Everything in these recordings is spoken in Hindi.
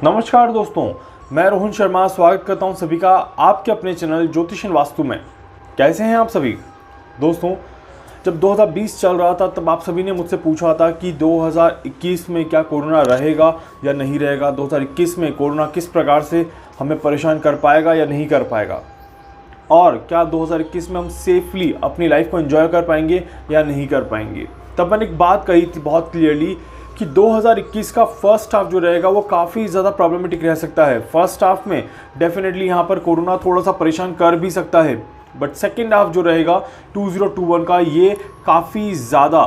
नमस्कार दोस्तों, मैं रोहन शर्मा स्वागत करता हूं सभी का आपके अपने चैनल ज्योतिष एंड वास्तु में। कैसे हैं आप सभी दोस्तों? जब 2020 चल रहा था तब आप सभी ने मुझसे पूछा था कि 2021 में क्या कोरोना रहेगा या नहीं रहेगा, 2021 में कोरोना किस प्रकार से हमें परेशान कर पाएगा या नहीं कर पाएगा, और क्या 2021 में हम सेफली अपनी लाइफ को एंजॉय कर पाएंगे या नहीं कर पाएंगे। तब मैंने एक बात कही थी बहुत क्लियरली कि 2021 का फर्स्ट हाफ जो रहेगा वो काफ़ी ज़्यादा प्रॉब्लमेटिक रह सकता है। फर्स्ट हाफ में डेफिनेटली यहाँ पर कोरोना थोड़ा सा परेशान कर भी सकता है, बट सेकेंड हाफ जो रहेगा 2021 का ये काफ़ी ज़्यादा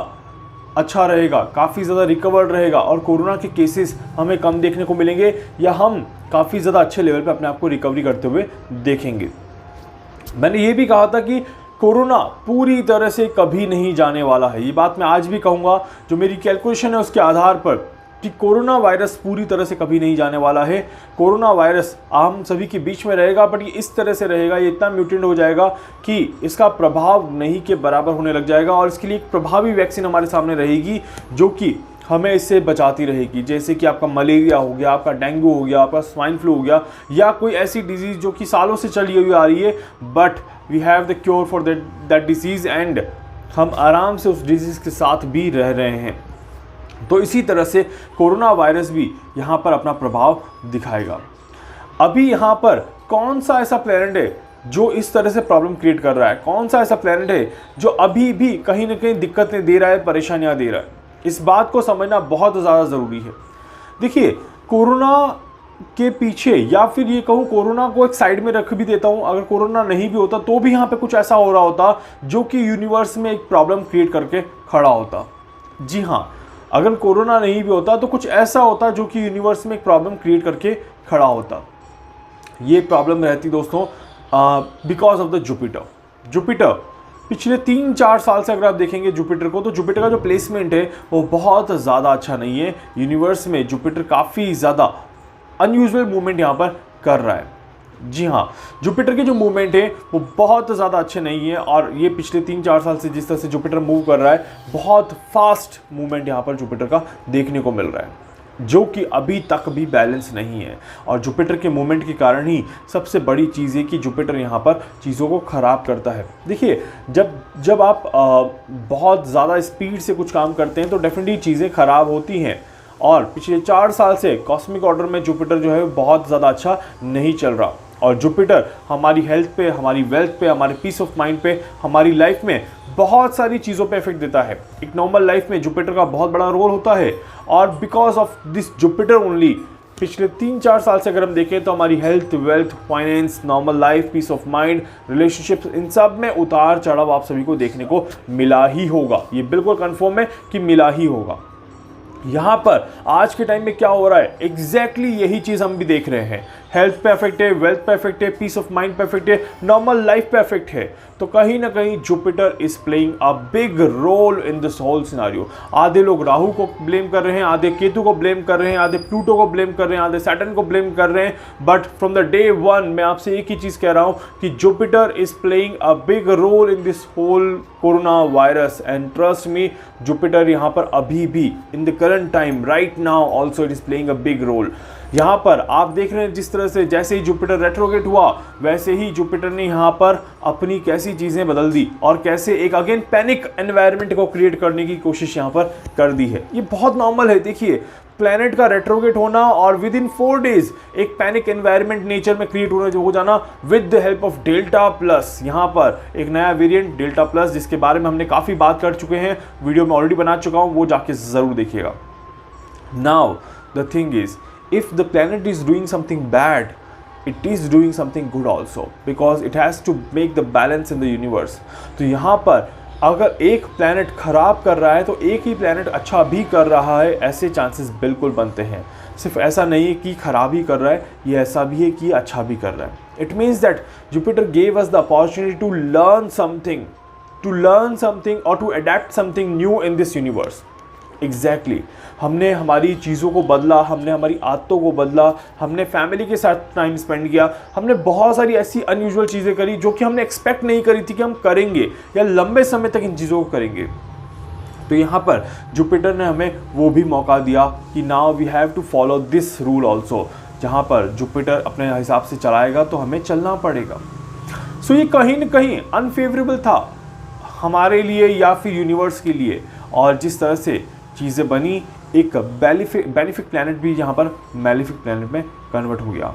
अच्छा रहेगा, काफ़ी ज़्यादा रिकवर्ड रहेगा और कोरोना के केसेस हमें कम देखने को मिलेंगे या हम काफ़ी ज़्यादा अच्छे लेवल पे अपने आप को रिकवरी करते हुए देखेंगे। मैंने ये भी कहा था कि कोरोना पूरी तरह से कभी नहीं जाने वाला है। ये बात मैं आज भी कहूँगा, जो मेरी कैलकुलेशन है उसके आधार पर, कि कोरोना वायरस पूरी तरह से कभी नहीं जाने वाला है। कोरोना वायरस हम सभी के बीच में रहेगा, बट ये इस तरह से रहेगा, ये इतना म्यूटेंट हो जाएगा कि इसका प्रभाव नहीं के बराबर होने लग जाएगा और इसके लिए एक प्रभावी वैक्सीन हमारे सामने रहेगी जो कि हमें इससे बचाती रहेगी। जैसे कि आपका मलेरिया हो गया, आपका डेंगू हो गया, आपका स्वाइन फ्लू हो गया, या कोई ऐसी डिजीज़ जो कि सालों से चली हुई आ रही है, but we have the cure for that disease and हम आराम से उस डिजीज़ के साथ भी रह रहे हैं। तो इसी तरह से कोरोना वायरस भी यहाँ पर अपना प्रभाव दिखाएगा। अभी यहाँ पर कौन सा ऐसा प्लैनेट है जो इस तरह से प्रॉब्लम क्रिएट कर रहा है? कौन सा ऐसा प्लैनेट है जो अभी भी कहीं ना कहीं दिक्कतें दे रहा है, परेशानियां दे रहा है? इस बात को समझना बहुत ज़्यादा ज़रूरी है। देखिए, कोरोना के पीछे, या फिर ये कहूँ कोरोना को एक साइड में रख भी देता हूँ, अगर कोरोना नहीं भी होता तो भी यहाँ पे कुछ ऐसा हो रहा होता जो कि यूनिवर्स में एक प्रॉब्लम क्रिएट करके खड़ा होता। जी हाँ, अगर कोरोना नहीं भी होता तो कुछ ऐसा होता जो कि यूनिवर्स में एक प्रॉब्लम क्रिएट करके खड़ा होता। ये प्रॉब्लम रहती दोस्तों बिकॉज ऑफ द जुपिटर। पिछले 3-4 साल से अगर आप देखेंगे जुपिटर को, तो जुपिटर का जो प्लेसमेंट है वो बहुत ज़्यादा अच्छा नहीं है। यूनिवर्स में जुपिटर काफ़ी ज़्यादा अनयूजुअल मूवमेंट यहाँ पर कर रहा है। जी हाँ, जुपिटर के जो मूवमेंट है वो बहुत ज़्यादा अच्छे नहीं है और ये पिछले 3-4 साल से जिस तरह से जुपिटर मूव कर रहा है, बहुत फास्ट मूवमेंट यहाँ पर जुपिटर का देखने को मिल रहा है, जो कि अभी तक भी बैलेंस नहीं है। और जुपिटर के मूवमेंट के कारण ही सबसे बड़ी चीज़ है कि जुपिटर यहाँ पर चीज़ों को ख़राब करता है। देखिए, जब आप बहुत ज़्यादा स्पीड से कुछ काम करते हैं तो डेफिनेटली चीज़ें ख़राब होती हैं, और पिछले 4 साल से कॉस्मिक ऑर्डर में जुपिटर जो है बहुत ज़्यादा अच्छा नहीं चल रहा। और जुपिटर हमारी हेल्थ पे, हमारी वेल्थ पे, हमारे पीस ऑफ माइंड पे, हमारी लाइफ में बहुत सारी चीज़ों पे इफेक्ट देता है। एक नॉर्मल लाइफ में जुपिटर का बहुत बड़ा रोल होता है, और because of this Jupiter only पिछले 3-4 साल से अगर हम देखें तो हमारी health, wealth, finance, normal life, peace of mind, relationships, इन सब में उतार चढ़ाव आप सभी को देखने को मिला ही होगा। ये बिल्कुल कन्फर्म है कि मिला ही होगा। यहाँ पर आज के टाइम में क्या हो रहा है, एग्जैक्टली यही चीज़ हम भी देख रहे हैं। हेल्थ पे इफेक्ट है, वेल्थ पे इफेक्ट है, पीस ऑफ माइंड पे इफेक्ट है, नॉर्मल लाइफ पे इफेक्ट है। तो कहीं ना कहीं Jupiter is playing a big role in this whole scenario. आधे लोग राहु को ब्लेम कर रहे हैं, आधे केतु को ब्लेम कर रहे हैं, आधे प्लूटो को ब्लेम कर रहे हैं, आधे सैटर्न को ब्लेम कर रहे हैं, but from the day one मैं आपसे एक ही चीज़ कह रहा हूँ कि Jupiter is playing a big role in this whole corona virus. And trust me, Jupiter यहाँ पर अभी भी in the current time right now also it is playing a big role. यहाँ पर आप देख रहे हैं जिस तरह से जैसे ही जुपिटर रेट्रोगेट हुआ, वैसे ही जुपिटर ने यहाँ पर अपनी कैसी चीज़ें बदल दी और कैसे एक अगेन पैनिक एनवायरनमेंट को क्रिएट करने की कोशिश यहाँ पर कर दी है। ये बहुत नॉर्मल है। देखिए, प्लैनेट का रेट्रोगेट होना और विद इन 4 डेज एक पैनिक एनवायरनमेंट नेचर में क्रिएट हो जाना with the help of delta plus. यहाँ पर एक नया वेरिएंट डेल्टा प्लस, जिसके बारे में हमने काफ़ी बात कर चुके हैं, वीडियो में ऑलरेडी बना चुका हूँ, वो जाके ज़रूर देखिएगा। Now the thing is, if the planet is doing something bad, it is doing something good also, because it has to make the balance in the universe। तो यहाँ पर अगर एक प्लैनेट खराब कर रहा है तो एक ही प्लैनेट अच्छा भी कर रहा है, ऐसे चांसेस बिल्कुल बनते हैं। सिर्फ ऐसा नहीं है कि खराब ही कर रहा है, ये ऐसा भी है कि अच्छा भी कर रहा है। It means that Jupiter gave us the opportunity to learn something और to adapt something new in this universe. Exactly हमने हमारी चीज़ों को बदला, हमने हमारी आदतों को बदला, हमने फैमिली के साथ टाइम स्पेंड किया, हमने बहुत सारी ऐसी अनयूजुअल चीज़ें करी जो कि हमने एक्सपेक्ट नहीं करी थी कि हम करेंगे या लंबे समय तक इन चीज़ों को करेंगे। तो यहाँ पर जुपिटर ने हमें वो भी मौका दिया कि now we have to follow this rule also. जहाँ पर जुपिटर अपने हिसाब से चलाएगा तो हमें चलना पड़ेगा। सो ये कहीं ना कहीं अनफेवरेबल था हमारे लिए या फिर यूनिवर्स के लिए, और जिस तरह से चीज़ें बनी एक बेनिफिक प्लैनेट भी यहाँ पर मैलिफिक प्लैनेट में कन्वर्ट हो गया।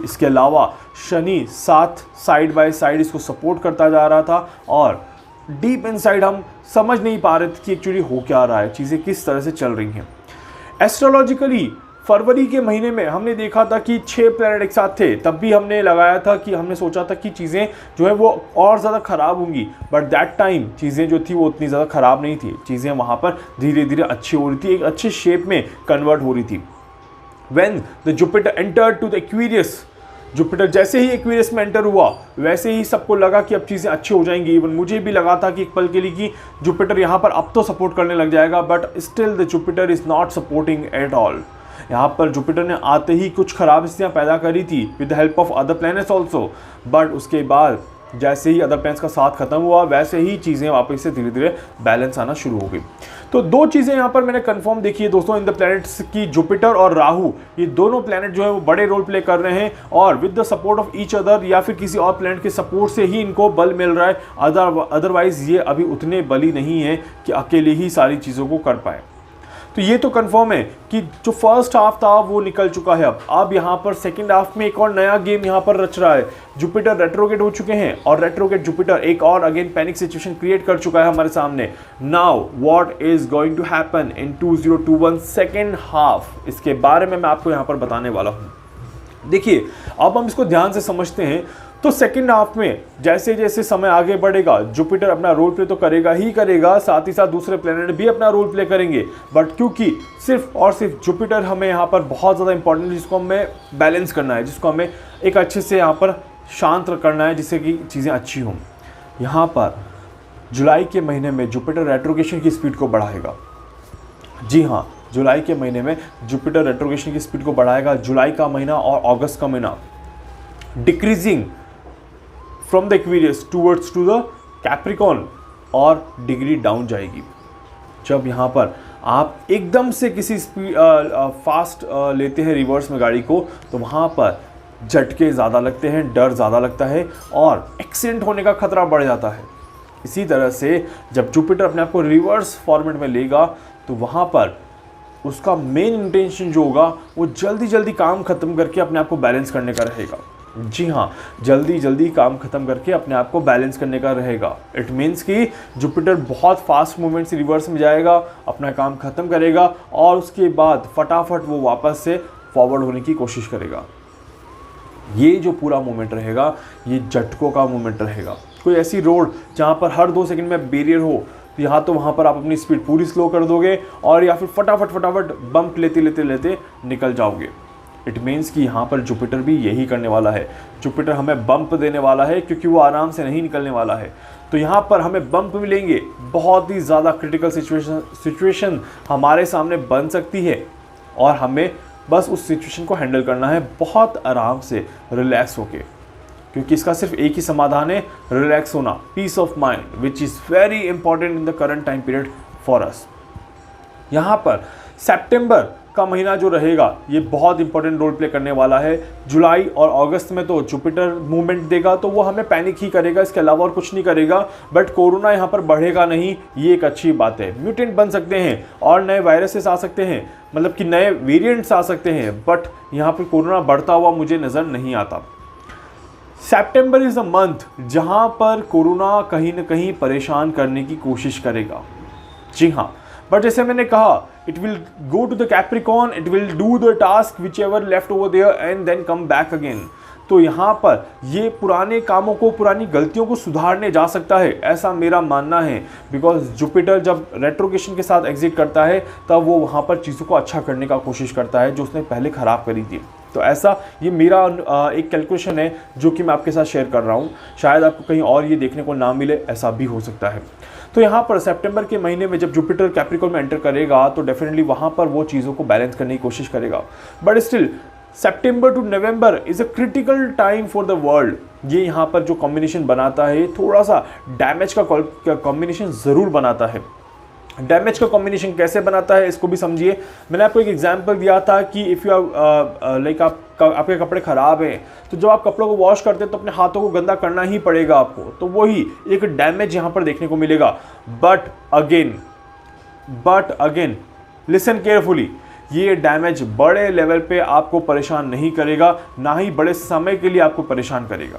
इसके अलावा शनि साथ साइड बाय साइड इसको सपोर्ट करता जा रहा था, और डीप इनसाइड हम समझ नहीं पा रहे थे कि एक्चुअली हो क्या रहा है, चीज़ें किस तरह से चल रही हैं। एस्ट्रोलॉजिकली फरवरी के महीने में हमने देखा था कि 6 प्लैनेट एक साथ थे, तब भी हमने लगाया था कि हमने सोचा था कि चीज़ें जो है वो और ज़्यादा ख़राब होंगी, बट दैट टाइम चीज़ें जो थी वो उतनी ज़्यादा ख़राब नहीं थी, चीज़ें वहाँ पर धीरे धीरे अच्छी हो रही थी, एक अच्छे शेप में कन्वर्ट हो रही थी। When the Jupiter entered to the Aquarius, Jupiter जैसे ही एक्वेरियस में एंटर हुआ वैसे ही सबको लगा कि अब चीज़ें अच्छी हो जाएंगी। इवन मुझे भी लगा था कि एक पल के लिए कि जुपिटर यहाँ पर अब तो सपोर्ट करने लग जाएगा, but still the Jupiter is not supporting at all. यहाँ पर जुपिटर ने आते ही कुछ खराब स्थितियाँ पैदा करी थी with the help of other planets also, but उसके बाद जैसे ही अदर प्लैनेट्स का साथ खत्म हुआ वैसे ही चीज़ें वापस से धीरे धीरे बैलेंस आना शुरू हो गई। तो 2 चीज़ें यहाँ पर मैंने कंफर्म देखी है दोस्तों इन द प्लैनेट्स की, जुपिटर और राहु, ये दोनों प्लैनेट जो है वो बड़े रोल प्ले कर रहे हैं, और with the support of each other या फिर किसी और प्लैनेट के सपोर्ट से ही इनको बल मिल रहा है। अदरवाइज ये अभी उतने बली नहीं है कि अकेले ही सारी चीज़ों को कर पाए। तो ये तो कंफर्म है कि जो फर्स्ट हाफ था वो निकल चुका है। अब यहाँ पर सेकंड हाफ में एक और नया गेम यहाँ पर रच रहा है। जुपिटर रेट्रोगेट हो चुके हैं, और रेट्रोगेट जुपिटर एक और अगेन पैनिक सिचुएशन क्रिएट कर चुका है हमारे सामने। Now what is going to happen in 2021 second half, इसके बारे में मैं आपको यहाँ पर बताने वाला हूँ। देखिए अब हम इसको ध्यान से समझते हैं तो सेकंड हाफ में जैसे जैसे समय आगे बढ़ेगा जुपिटर अपना रोल प्ले तो करेगा ही करेगा, साथ ही साथ दूसरे प्लैनेट भी अपना रोल प्ले करेंगे, बट क्योंकि सिर्फ और सिर्फ जुपिटर हमें यहाँ पर बहुत ज़्यादा इंपॉर्टेंट, जिसको हमें बैलेंस करना है, जिसको हमें एक अच्छे से यहाँ पर शांत करना है जिससे कि चीज़ें अच्छी हों। यहाँ पर जुलाई के महीने में जुपिटर रेट्रोगेशन की स्पीड को बढ़ाएगा। जी हाँ, जुलाई के महीने में जुपिटर रेट्रोगेशन की स्पीड को बढ़ाएगा। जुलाई का महीना और अगस्त का महीना decreasing from the Aquarius towards to the Capricorn और डिग्री डाउन जाएगी। जब यहाँ पर आप एकदम से किसी स्पीड फास्ट लेते हैं रिवर्स में गाड़ी को, तो वहाँ पर झटके ज़्यादा लगते हैं, डर ज़्यादा लगता है और एक्सीडेंट होने का खतरा बढ़ जाता है। इसी तरह से जब जुपिटर अपने आप को रिवर्स फॉर्मेट में लेगा तो वहाँ पर उसका मेन इंटेंशन जो होगा वो जल्दी जल्दी काम ख़त्म करके अपने आप को बैलेंस करने का रहेगा। जी हाँ, जल्दी जल्दी काम खत्म करके अपने आप को बैलेंस करने का रहेगा। इट मीन्स कि जुपिटर बहुत फास्ट मूवमेंट से रिवर्स में जाएगा, अपना काम खत्म करेगा और उसके बाद फटाफट वो वापस से फॉरवर्ड होने की कोशिश करेगा। ये जो पूरा मूवमेंट रहेगा ये झटकों का मूवमेंट रहेगा। कोई ऐसी रोड जहाँ पर हर 2 सेकंड में बैरियर हो तो यहाँ तो वहाँ पर आप अपनी स्पीड पूरी स्लो कर दोगे और या फिर फटाफट बम्प लेते लेते लेते निकल जाओगे। इट मीन्स कि यहाँ पर जुपिटर भी यही करने वाला है। जुपिटर हमें बम्प देने वाला है क्योंकि वो आराम से नहीं निकलने वाला है। तो यहाँ पर हमें बम्प मिलेंगे, बहुत ही ज़्यादा क्रिटिकल सिचुएशन हमारे सामने बन सकती है और हमें बस उस सिचुएशन को हैंडल करना है बहुत आराम से, रिलैक्स होके, क्योंकि इसका सिर्फ एक ही समाधान है, रिलैक्स होना, peace of mind, which is very important in the current time period for us. यहाँ पर सितंबर का महीना जो रहेगा ये बहुत इंपॉर्टेंट रोल प्ले करने वाला है। जुलाई और अगस्त में तो जुपिटर मूवमेंट देगा तो वो हमें पैनिक ही करेगा, इसके अलावा और कुछ नहीं करेगा। बट कोरोना यहाँ पर बढ़ेगा नहीं, ये एक अच्छी बात है। म्यूटेंट बन सकते हैं और नए वायरसेस आ सकते हैं, मतलब कि नए वेरिएंट्स आ सकते हैं, बट यहाँ पर कोरोना बढ़ता हुआ मुझे नज़र नहीं आता। सितंबर इज़ अ मंथ जहाँ पर कोरोना कहीं ना कहीं परेशान करने की कोशिश करेगा। जी हाँ, बट जैसे मैंने कहा, it will go to the Capricorn, it will do the task whichever left over there and then come back again। तो यहाँ पर ये पुराने कामों को, पुरानी गलतियों को सुधारने जा सकता है, ऐसा मेरा मानना है। बिकॉज जुपिटर जब रेट्रोगेशन के साथ एग्जिट करता है तब वो वहाँ पर चीज़ों को अच्छा करने का कोशिश करता है जो उसने पहले ख़राब करी थी। तो ऐसा ये मेरा एक कैलकुलेशन है जो कि मैं आपके साथ शेयर कर रहा हूँ। शायद आपको कहीं और ये देखने को ना मिले, ऐसा भी हो सकता है। तो यहाँ पर सितंबर के महीने में जब जुपिटर कैप्रिकॉर्न में एंटर करेगा तो डेफिनेटली वहाँ पर वो चीज़ों को बैलेंस करने की कोशिश करेगा। But still September to November is a critical time for the world. ये यहाँ पर जो कॉम्बिनेशन बनाता है थोड़ा सा डैमेज का कॉम्बिनेशन ज़रूर बनाता है। डैमेज का कॉम्बिनेशन कैसे बनाता है इसको भी समझिए। मैंने आपको एक एग्जांपल दिया था कि इफ़ यू लाइक आपके कपड़े ख़राब हैं तो जब आप कपड़ों को वॉश करते हैं तो अपने हाथों को गंदा करना ही पड़ेगा आपको, तो वही एक डैमेज यहाँ पर देखने को मिलेगा। बट अगेन लिसन केयरफुली, ये डैमेज बड़े लेवल पे आपको परेशान नहीं करेगा, ना ही बड़े समय के लिए आपको परेशान करेगा।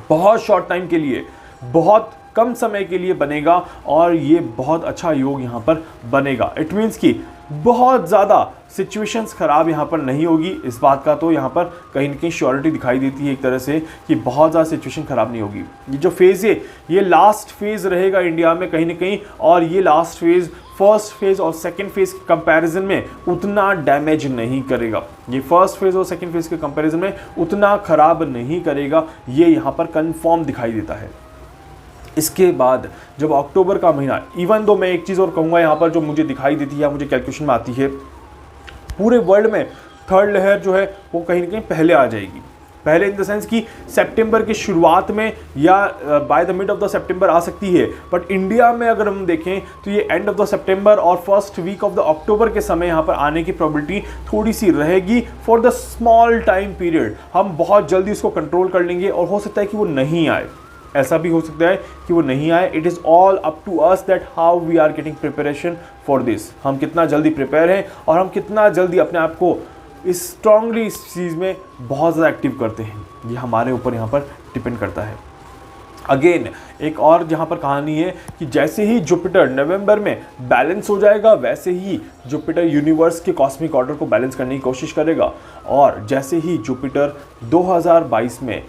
बहुत शॉर्ट टाइम के लिए, बहुत कम समय के लिए बनेगा और ये बहुत अच्छा योग यहाँ पर बनेगा। इट मीन्स कि बहुत ज़्यादा सिचुएशंस ख़राब यहाँ पर नहीं होगी। इस बात का तो यहाँ पर कहीं ना कहीं श्योरिटी दिखाई देती है एक तरह से कि बहुत ज़्यादा सिचुएशन ख़राब नहीं होगी। ये जो फेज़ है ये लास्ट फेज़ रहेगा इंडिया में कहीं ना कहीं, और ये लास्ट फेज़ फर्स्ट फेज़ और सेकंड फेज़ के कंपैरिजन में उतना डैमेज नहीं करेगा। ये फर्स्ट फेज़ और सेकंड फेज़ के कंपैरिजन में उतना ख़राब नहीं करेगा, ये यहाँ पर कन्फर्म दिखाई देता है। इसके बाद जब अक्टूबर का महीना, इवन दो मैं एक चीज़ और कहूँगा यहाँ पर जो मुझे दिखाई देती है या मुझे कैलकुलेशन में आती है, पूरे वर्ल्ड में थर्ड लहर जो है वो कहीं ना कहीं पहले आ जाएगी। पहले इन द सेंस कि सितंबर की शुरुआत में या by the mid of the सितंबर आ सकती है, बट इंडिया में अगर हम देखें तो ये एंड ऑफ द सितंबर और first week of the October के समय यहाँ पर आने की प्रोबेबिलिटी थोड़ी सी रहेगी for the small time period. हम बहुत जल्दी उसको कंट्रोल कर लेंगे और हो सकता है कि वो नहीं आए, ऐसा भी हो सकता है कि वो नहीं आए। It is all up to us that how we are getting preparation for this. हम कितना जल्दी प्रिपेयर हैं और हम कितना जल्दी अपने आप को स्ट्रांगली इस चीज़ में बहुत ज़्यादा एक्टिव करते हैं, ये हमारे ऊपर यहाँ पर डिपेंड करता है। अगेन एक और जहाँ पर कहानी है कि जैसे ही जुपिटर नवंबर में बैलेंस हो जाएगा वैसे ही जुपिटर यूनिवर्स के कॉस्मिक ऑर्डर को बैलेंस करने की कोशिश करेगा, और जैसे ही जुपिटर 2022 में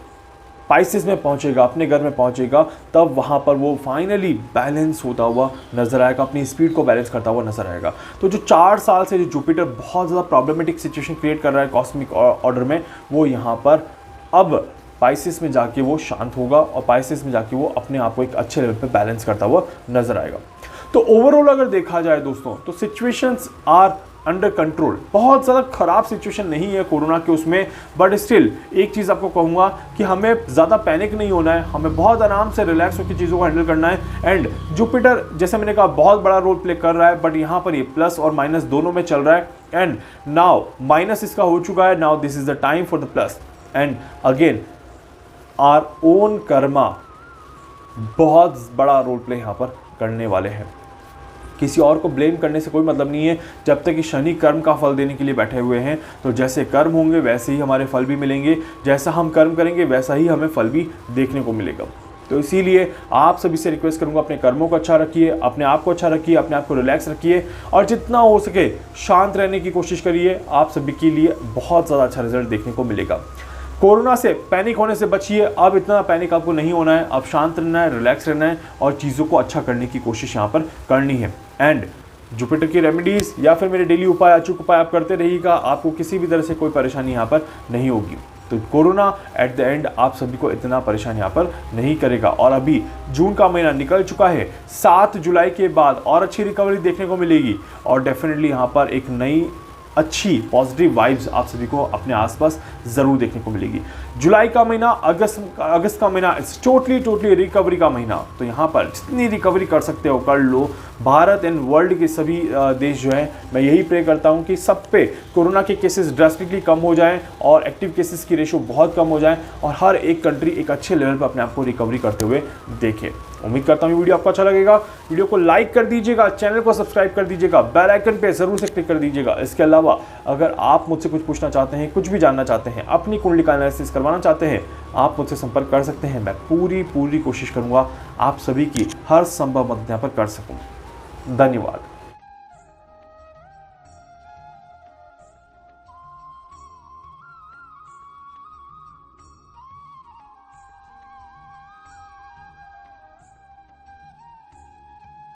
पाइसेस में पहुंचेगा, अपने घर में पहुंचेगा, तब वहां पर वो फाइनली बैलेंस होता हुआ नजर आएगा, अपनी स्पीड को बैलेंस करता हुआ नजर आएगा। तो जो 4 साल से जो जुपिटर बहुत ज़्यादा प्रॉब्लमेटिक सिचुएशन क्रिएट कर रहा है कॉस्मिक ऑर्डर में, वो यहाँ पर अब पाइसेस में जाके वो शांत होगा और पाइसेस में जाके वो अपने आप को एक अच्छे लेवल पे बैलेंस करता हुआ नजर आएगा। तो ओवरऑल अगर देखा जाए दोस्तों तो सिचुएशंस आर अंडर कंट्रोल। बहुत ज़्यादा ख़राब सिचुएशन नहीं है कोरोना के उसमें, बट स्टिल एक चीज़ आपको कहूँगा कि हमें ज़्यादा पैनिक नहीं होना है, हमें बहुत आराम से रिलैक्स होकर चीज़ों को हैंडल करना है। एंड जुपिटर जैसे मैंने कहा बहुत बड़ा रोल प्ले कर रहा है, बट यहाँ पर ये प्लस और माइनस दोनों में चल रहा है। एंड नाउ माइनस इसका हो चुका है, now this is the time for the plus. And again our own Karma बहुत बड़ा रोल प्ले यहाँ पर करने वाले हैं। किसी और को ब्लेम करने से कोई मतलब नहीं है, जब तक कि शनि कर्म का फल देने के लिए बैठे हुए हैं। तो जैसे कर्म होंगे वैसे ही हमारे फल भी मिलेंगे, जैसा हम कर्म करेंगे वैसा ही हमें फल भी देखने को मिलेगा। तो इसीलिए आप सभी से रिक्वेस्ट करूंगा, अपने कर्मों को अच्छा रखिए, अपने आप को अच्छा रखिए, अपने आप को रिलैक्स रखिए और जितना हो सके शांत रहने की कोशिश करिए। आप सभी के लिए बहुत ज़्यादा अच्छा रिजल्ट देखने को मिलेगा। कोरोना से पैनिक होने से बचिए, अब इतना पैनिक आपको नहीं होना है, अब शांत रहना है, रिलैक्स रहना है और चीज़ों को अच्छा करने की कोशिश यहाँ पर करनी है। एंड जुपिटर की रेमेडीज़ या फिर मेरे डेली उपाय, अचूक उपाय आप करते रहिएगा, आपको किसी भी तरह से कोई परेशानी यहाँ पर नहीं होगी। तो कोरोना एट द एंड आप सभी को इतना परेशान यहाँ पर नहीं करेगा। और अभी जून का महीना निकल चुका है, 7 जुलाई के बाद और अच्छी रिकवरी देखने को मिलेगी और डेफिनेटली यहाँ पर एक नई अच्छी पॉजिटिव वाइब्स आप सभी को अपने आसपास ज़रूर देखने को मिलेगी। जुलाई का महीना, अगस्त का महीना इट्स टोटली रिकवरी का महीना। तो यहाँ पर जितनी रिकवरी कर सकते हो कर लो। भारत एंड वर्ल्ड के सभी देश जो हैं, मैं यही प्रे करता हूँ कि सब पे कोरोना के केसेस ड्रास्टिकली कम हो जाएं और एक्टिव केसेस की रेशो बहुत कम हो जाए और हर एक कंट्री एक अच्छे लेवल पर अपने आप को रिकवरी करते हुए देखे। उम्मीद करता हूँ वीडियो आपको अच्छा लगेगा। वीडियो को लाइक कर दीजिएगा, चैनल को सब्सक्राइब कर दीजिएगा, बेल आइकन पे जरूर से क्लिक कर दीजिएगा। इसके अलावा अगर आप मुझसे कुछ पूछना चाहते हैं, कुछ भी जानना चाहते हैं, अपनी कुंडली का एनालिसिस करवाना चाहते हैं, आप मुझसे संपर्क कर सकते हैं। मैं पूरी कोशिश करूँगा आप सभी की हर संभव मदद यहाँ पर कर सकूँ। धन्यवाद।